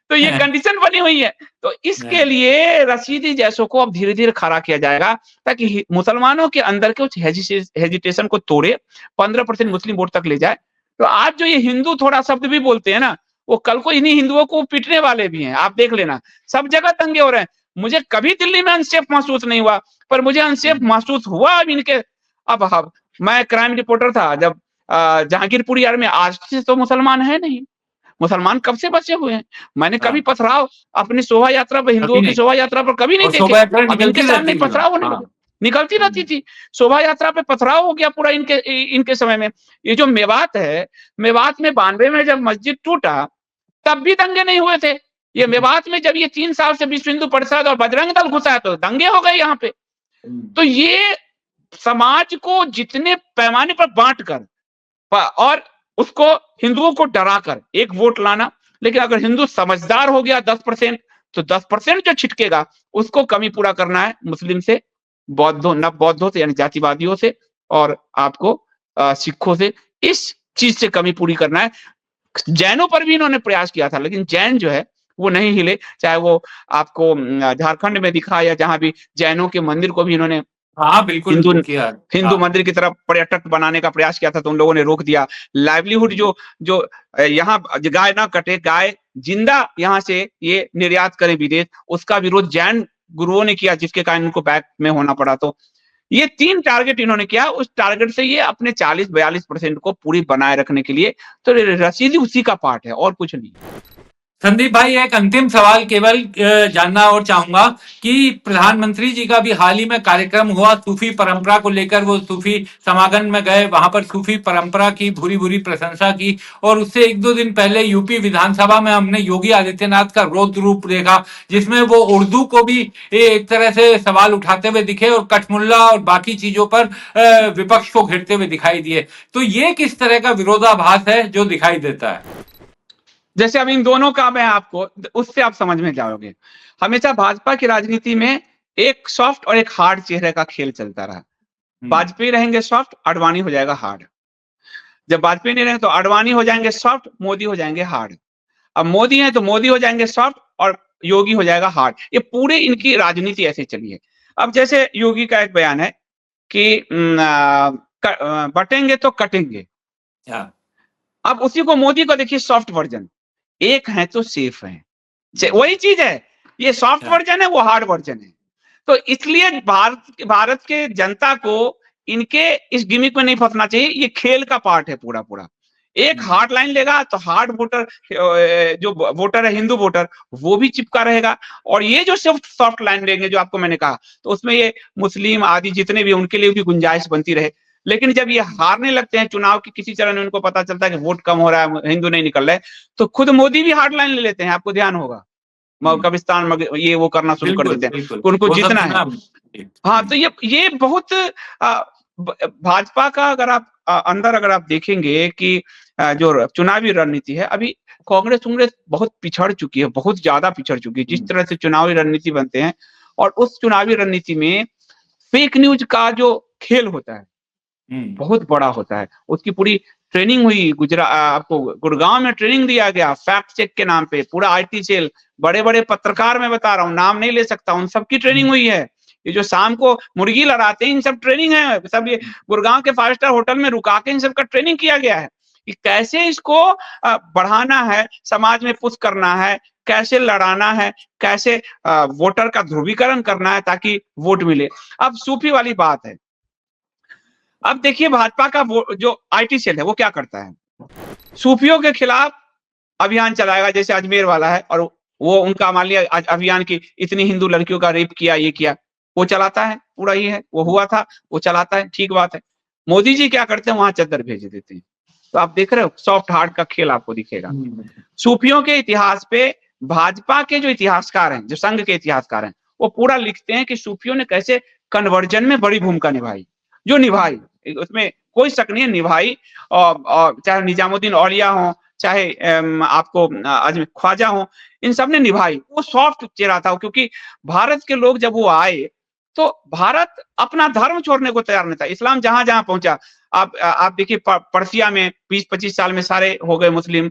तो ये कंडीशन बनी हुई है। तो इसके लिए रशीदी जैसों को अब धीरे धीरे खड़ा किया जाएगा ताकि मुसलमानों के अंदर के हेजिटेशन को तोड़े, 15% मुस्लिम वोट तक ले जाए। तो आज जो ये हिंदू थोड़ा शब्द भी बोलते हैं ना, वो कल को इन्हीं हिंदुओं को पीटने वाले भी हैं। आप देख लेना, सब जगह दंगे हो रहे हैं। मुझे कभी दिल्ली में अनसेफ महसूस नहीं हुआ, पर मुझे अनसेफ महसूस हुआ अब इनके। अब मैं क्राइम रिपोर्टर था जब जहांगीरपुर यार में, आज से तो मुसलमान है नहीं, मुसलमान कब से बचे हुए हैं। मैंने कभी पथराव अपनी शोभा यात्रा पर, हिंदुओं की शोभा यात्रा पर कभी नहीं देखे। अब इनके सामने पथराव होने लगे, निकलती रहती थी शोभा यात्रा पे, पथराव हो गया पूरा इनके समय में। ये जो मेवात है, मेवात में 92 में जब मस्जिद टूटा तब भी दंगे नहीं हुए थे। ये मेवात में जब ये 3 साल से विश्व हिंदू परिषद और बजरंग दल घुसा है तो दंगे हो गए यहाँ पे। तो ये समाज को जितने पैमाने पर बांट कर और उसको हिंदुओं को डराकर एक वोट लाना, लेकिन अगर हिंदू समझदार हो गया 10%, तो 10% जो छिटकेगा उसको कमी पूरा करना है मुस्लिम से, बौद्धों, नव बौद्धों से यानी जातिवादियों से, और आपको सिखों से। इस चीज से कमी पूरी करना है। जैनों पर भी इन्होंने प्रयास किया था, लेकिन जैन जो है वो नहीं हिले। चाहे वो आपको झारखंड में दिखा या जहां भी, जैनों के मंदिर को भी इन्होंने बिल्कुल हिंदू मंदिर की तरफ पर्यटक बनाने का प्रयास किया था, तो उन लोगों ने रोक दिया। लाइवलीहुड जो यहाँ गाय ना कटे, गाय जिंदा यहाँ से ये निर्यात करे विदेश, उसका विरोध जैन गुरुओं ने किया, जिसके कारण इनको बैक में होना पड़ा। तो ये 3 टारगेट इन्होंने किया। उस टारगेट से ये अपने 40-42% को पूरी बनाए रखने के लिए, तो रशीदी उसी का पार्ट है और कुछ नहीं। संदीप भाई, एक अंतिम सवाल केवल जानना और चाहूंगा कि प्रधानमंत्री जी का भी हाल ही में कार्यक्रम हुआ सूफी परंपरा को लेकर, वो सूफी समागम में गए, वहां पर सूफी परंपरा की भूरी भूरी प्रशंसा की, और उससे 1-2 दिन पहले यूपी विधानसभा में हमने योगी आदित्यनाथ का रौद्र रूप देखा, जिसमें वो उर्दू को भी एक तरह से सवाल उठाते हुए दिखे और कठमुल्ला और बाकी चीजों पर विपक्ष को घेरते हुए दिखाई दिए। तो ये किस तरह का विरोधाभास है जो दिखाई देता है? जैसे अब इन दोनों का मैं आपको, उससे आप समझ में जाओगे। हमेशा भाजपा की राजनीति में एक सॉफ्ट और एक हार्ड चेहरे का खेल चलता रहा। वाजपेयी रहेंगे सॉफ्ट, आडवाणी हो जाएगा हार्ड। जब वाजपेयी नहीं रहेंगे तो आडवाणी हो जाएंगे सॉफ्ट, मोदी हो जाएंगे हार्ड। अब मोदी है तो मोदी हो जाएंगे सॉफ्ट और योगी हो जाएगा हार्ड। ये पूरे इनकी राजनीति ऐसे चली है। अब जैसे योगी का एक बयान है कि बटेंगे तो कटेंगे। अब उसी को मोदी को देखिए सॉफ्ट वर्जन, एक है तो सेफ है, वही चीज है। ये सॉफ्ट वर्जन है, वो हार्ड वर्जन है। तो इसलिए भारत के जनता को इनके इस गिमिक में नहीं फंसना चाहिए। ये खेल का पार्ट है पूरा पूरा। एक हार्ड लाइन लेगा तो हार्ड वोटर, जो वोटर है हिंदू वोटर, वो भी चिपका रहेगा। और ये जो सॉफ्ट लाइन लेंगे जो आपको मैंने कहा, तो उसमें ये मुस्लिम आदि जितने भी, उनके लिए भी गुंजाइश बनती रहे। लेकिन जब ये हारने लगते हैं चुनाव की किसी चरण में, उनको पता चलता है कि वोट कम हो रहा है, हिंदू नहीं निकल रहे, तो खुद मोदी भी हार्ड लाइन ले लेते हैं। आपको ध्यान होगा, कब्रिस्तान ये वो करना शुरू कर देते हैं, उनको जीतना है। हाँ, तो ये बहुत भाजपा का अगर आप अंदर अगर आप देखेंगे कि जो चुनावी रणनीति है, अभी कांग्रेस बहुत पिछड़ चुकी है, बहुत ज्यादा पिछड़ चुकी है। जिस तरह से चुनावी रणनीति बनते हैं और उस चुनावी रणनीति में फेक न्यूज का जो खेल होता है बहुत बड़ा होता है। उसकी पूरी ट्रेनिंग हुई, आपको गुड़गांव में ट्रेनिंग दिया गया फैक्ट चेक के नाम पे, पूरा आईटी सेल, बड़े-बड़े पत्रकार मैं बता रहा हूँ, नाम नहीं ले सकता, उन सबकी ट्रेनिंग हुई है। ये जो शाम को मुर्गी लड़ाते हैं, इन सब ट्रेनिंग है, सब ये गुड़गांव के 5 स्टार होटल में रुका के इन सबका ट्रेनिंग किया गया है कि कैसे इसको बढ़ाना है, समाज में पुश करना है, कैसे लड़ाना है, कैसे वोटर का ध्रुवीकरण करना है ताकि वोट मिले। अब सूफी वाली बात है। अब देखिए भाजपा का वो जो आईटी सेल है वो क्या करता है, सूफियों के खिलाफ अभियान चलाएगा, जैसे अजमेर वाला है, और वो उनका मान लिया अभियान की इतनी हिंदू लड़कियों का रेप किया, ये किया, वो चलाता है, पूरा ही है, वो हुआ था, वो चलाता है, ठीक बात है। मोदी जी क्या करते हैं, वहां चद्दर भेज देते हैं। तो आप देख रहे हो सॉफ्ट हार्ट का खेल आपको दिखेगा। सूफियों के इतिहास पे भाजपा के जो इतिहासकार हैं, जो संघ के इतिहासकार हैं, वो पूरा लिखते हैं कि सूफियों ने कैसे कन्वर्जन में बड़ी भूमिका निभाई, जो निभाई, उसमें कोई शक नहीं है, निभाई। और चाहे निजामुद्दीन औलिया हो, चाहे आपको ख्वाजा हो, इन सब ने निभाई। वो सॉफ्ट चेहरा था, क्योंकि भारत के लोग जब वो आए तो भारत अपना धर्म छोड़ने को तैयार नहीं था। इस्लाम जहां जहां पहुंचा, आप देखिए पर्सिया में 20-25 साल में सारे हो गए मुस्लिम,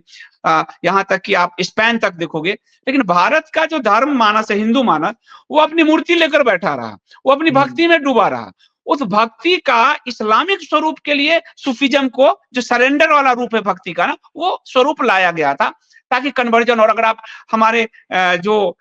यहाँ तक कि आप स्पेन तक देखोगे। लेकिन भारत का जो धर्म मानस है, हिंदू मानस, वो अपनी मूर्ति लेकर बैठा रहा, वो अपनी भक्ति में डूबा रहा। उस भक्ति का इस्लामिक स्वरूप के लिए सूफीज्म को, जो सरेंडर वाला रूप है भक्ति का ना, वो स्वरूप लाया गया था ताकि कन्वर्जन। और अगर आप हमारे जो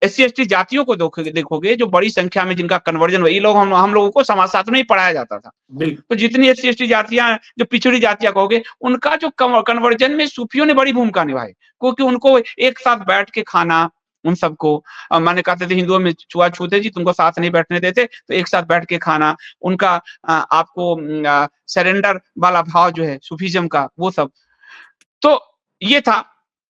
एससी एसटी जातियों को देखोगे, जो बड़ी संख्या में जिनका कन्वर्जन हुआ, ये लोग हम लोगों को समाजशास्त्र में ही पढ़ाया जाता था। तो जितनी एससी एसटी जातियां, जो पिछड़ी जातियां कहोगे, उनका जो कन्वर्जन में सूफियों ने बड़ी भूमिका निभाई, क्योंकि उनको एक साथ बैठ के खाना, उन सबको मैंने कहते थे हिंदुओं में छुआछूत है जी, तुमको साथ नहीं बैठने देते, तो एक साथ बैठ के खाना, उनका आपको सरेंडर वाला भाव जो है सूफीज्म का, वो सब तो ये था।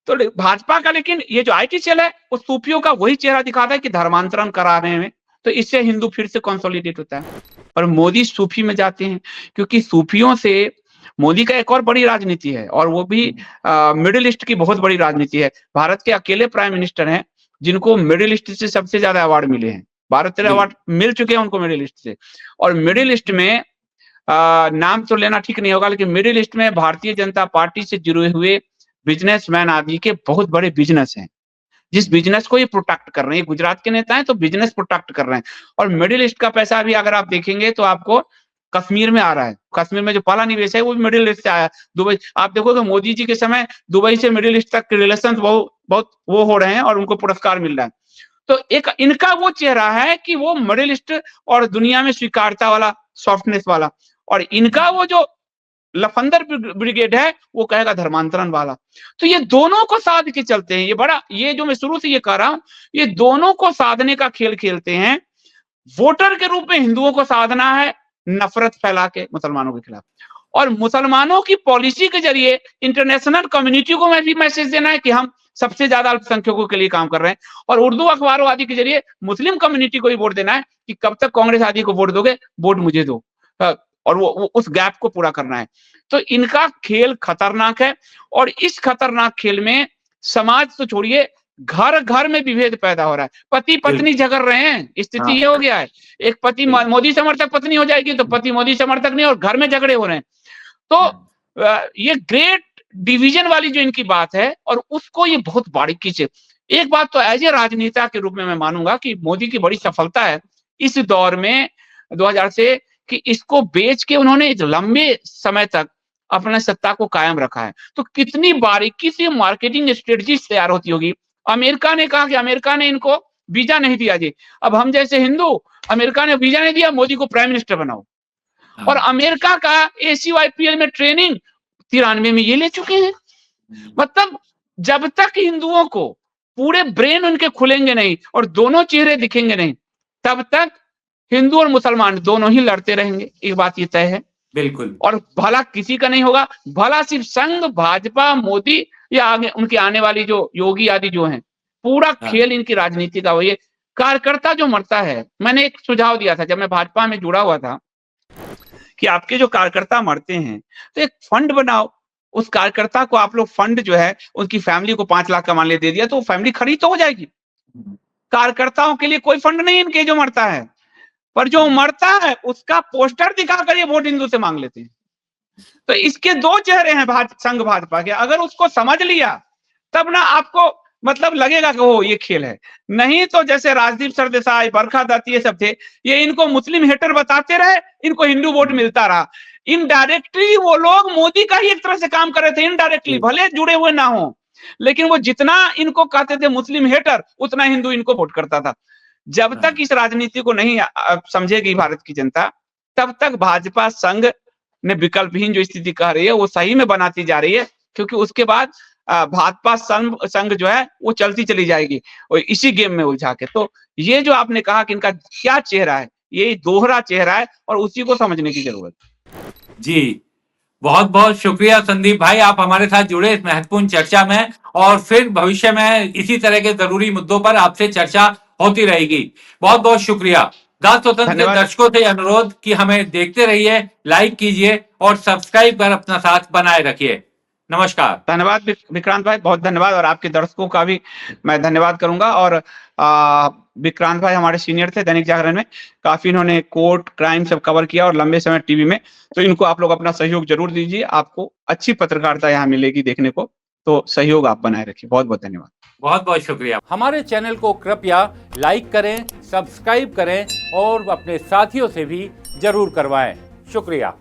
तो भाजपा का, लेकिन ये जो आईटी सेल है, वो सूफियों का वही चेहरा दिखाता है कि धर्मांतरण करा रहे हैं, तो इससे हिंदू फिर से कंसोलिडेट होता है। और मोदी सूफी में जाते हैं, क्योंकि सूफियों से मोदी का एक और बड़ी राजनीति है, और वो भी मिडिल ईस्ट की बहुत बड़ी राजनीति है। भारत के अकेले प्राइम मिनिस्टर हैं जिनको मिडिल ईस्ट से सबसे ज्यादा अवार्ड मिले हैं। 12-13 अवार्ड मिल चुके हैं उनको मिडिल ईस्ट से। और मिडिल ईस्ट में नाम तो लेना ठीक नहीं होगा, लेकिन मिडिल ईस्ट में भारतीय जनता पार्टी से जुड़े हुए बिजनेसमैन आदि के बहुत बड़े बिजनेस हैं, जिस बिजनेस को ये प्रोटेक्ट कर रहे हैं। गुजरात के नेता हैं तो बिजनेस प्रोटेक्ट कर रहे हैं। और मिडिल ईस्ट का पैसा भी अगर आप देखेंगे तो आपको कश्मीर में आ रहा है। कश्मीर में जो पहला निवेश है वो भी मिडिल ईस्ट से आया। दुबई, आप देखोगे मोदी जी के समय दुबई से मिडिल ईस्ट तक के रिलेशन बहुत वो हो रहे हैं और उनको पुरस्कार मिल रहा है। तो एक इनका वो चेहरा है कि वो मिडिल ईस्ट और दुनिया में स्वीकारता वाला, सॉफ्टनेस वाला, और इनका वो जो लफंदर ब्रिगेड है वो कहेगा धर्मांतरण वाला। तो ये दोनों को साध के चलते हैं। ये बड़ा, ये जो मैं शुरू से ये कह रहा हूं, ये दोनों को साधने का खेल खेलते हैं। वोटर के रूप में हिंदुओं को साधना है नफरत फैला के मुसलमानों के खिलाफ, और मुसलमानों की पॉलिसी के जरिए इंटरनेशनल कम्युनिटी को भी मैसेज देना है कि हम सबसे ज्यादा अल्पसंख्यकों के लिए काम कर रहे हैं। और उर्दू अखबारों आदि के जरिए मुस्लिम कम्युनिटी को भी वोट देना है कि कब तक कांग्रेस आदि को वोट दोगे, वोट मुझे दो, और वो उस गैप को पूरा करना है। तो इनका खेल खतरनाक है, और इस खतरनाक खेल में समाज तो छोड़िए, घर घर में विभेद पैदा हो रहा है। पति पत्नी झगड़ रहे हैं, स्थिति ये हो गया है। एक पति मोदी समर्थक पत्नी हो जाएगी तो पति मोदी समर्थक नहीं, और घर में झगड़े हो रहे हैं। तो ये ग्रेट डिवीजन वाली जो इनकी बात है, और उसको ये बहुत बारीकी से, एक बात तो एज ए राजनेता के रूप में मैं मानूंगा कि मोदी की बड़ी सफलता है इस दौर में 2000 से, कि इसको बेच के उन्होंने लंबे समय तक अपने सत्ता को कायम रखा है। तो कितनी बारीकी से मार्केटिंग स्ट्रेटजी तैयार होती होगी। अमेरिका ने कहा कि अमेरिका ने इनको वीजा नहीं दिया जी, अब हम जैसे हिंदू, अमेरिका ने वीजा नहीं दिया, मोदी को प्राइम मिनिस्टर बनाओ। और अमेरिका का ACYPL में ट्रेनिंग 93 में ये ले चुके हैं। मतलब जब तक हिंदुओं को पूरे ब्रेन उनके खुलेंगे नहीं और दोनों चेहरे दिखेंगे नहीं, तब तक हिंदू और मुसलमान दोनों ही लड़ते रहेंगे। एक बात ये तय है। बिल्कुल। और भला किसी का नहीं होगा, भला सिर्फ संघ, भाजपा, मोदी या आगे उनके आने वाली जो योगी आदि जो हैं, पूरा खेल इनकी राजनीति का वही है। कार्यकर्ता जो मरता है, मैंने एक सुझाव दिया था जब मैं भाजपा में जुड़ा हुआ था, कि आपके जो कार्यकर्ता मरते हैं, तो एक फंड बनाओ। उस कार्यकर्ता को आप लोग फंड जो है, उसकी फैमिली को 5 लाख का मान लीजिए दे दिया, तो फैमिली खड़ी तो हो जाएगी। कार्यकर्ताओं के लिए कोई फंड नहीं इनके जो मरता है, पर जो मरता है उसका पोस्टर दिखाकर ये वोट हिंदू से मांग लेते हैं। तो इसके 2 चेहरे हैं संघ भाजपा के। अगर उसको समझ लिया, तब ना आपको मतलब लगेगा कि ओ ये खेल है। नहीं तो जैसे राजदीप सरदेसाई, बरखा दत्त ये सब थे, ये इनको मुस्लिम हेटर बताते रहे, इनको हिंदू वोट मिलता रहा। इनडायरेक्टली वो लोग मोदी का ही एक तरह से काम कर रहे थे, इनडायरेक्टली, भले जुड़े हुए ना हो, लेकिन वो जितना इनको कहते थे मुस्लिम हेटर, उतना हिंदू इनको वोट करता था। जब तक इस राजनीति को नहीं समझेगी भारत की जनता, तब तक भाजपा संघ ने विकल्पहीन जो स्थिति कह रही है वो सही में बनाती जा रही है, क्योंकि उसके बाद भाजपा संघ जो है वो चलती चली जाएगी और इसी गेम में उलझा के। तो ये जो आपने कहा कि इनका क्या चेहरा है, ये दोहरा चेहरा है और उसी को समझने की जरूरत है। जी, बहुत बहुत शुक्रिया संदीप भाई, आप हमारे साथ जुड़े इस महत्वपूर्ण चर्चा में, और फिर भविष्य में इसी तरह के जरूरी मुद्दों पर आपसे चर्चा होती रहेगी। बहुत बहुत शुक्रिया। दास स्वतंत्र के दर्शकों से अनुरोध कि हमें देखते रहिए, लाइक कीजिए और सब्सक्राइब कर अपना साथ बनाए रखिए। नमस्कार। धन्यवाद विक्रांत भाई, बहुत धन्यवाद, और आपके दर्शकों का भी मैं धन्यवाद करूंगा। और विक्रांत भाई हमारे सीनियर थे दैनिक जागरण में, काफी इन्होंने कोर्ट क्राइम सब कवर किया और लंबे समय टीवी में, तो इनको आप लोग अपना सहयोग जरूर दीजिए, आपको अच्छी पत्रकारिता यहाँ मिलेगी देखने को, तो सहयोग आप बनाए रखिए। बहुत बहुत धन्यवाद। बहुत बहुत शुक्रिया। हमारे चैनल को कृपया लाइक करें, सब्सक्राइब करें और अपने साथियों से भी जरूर करवाएं। शुक्रिया।